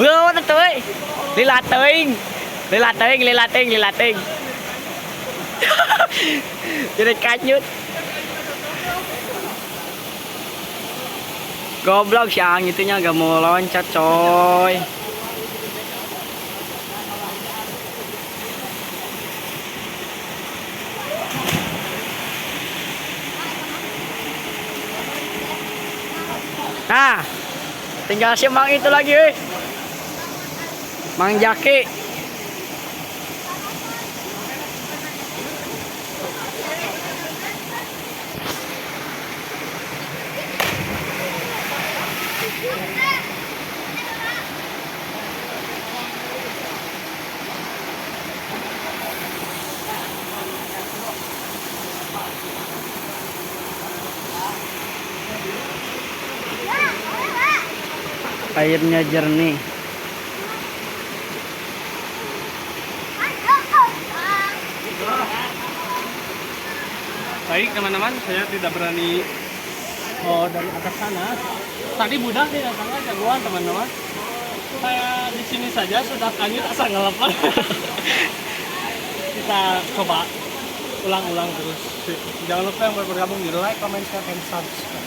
Wah, tới. Lilating. Lilating, lilating, lilating. Jadi kanyut. Goblok siang itunya gak mau loncat coy. Nah, tinggal si Mang itu lagi, Mang Jaki. Airnya jernih. Baik teman-teman, saya tidak berani dari atas sana. Tadi budak di datangnya jagoan teman-teman. Saya di sini saja sudah kanyut asal ngelepas. Kita coba ulang-ulang terus. Jangan lupa yang baru bergabung di like, comment, share, and subscribe.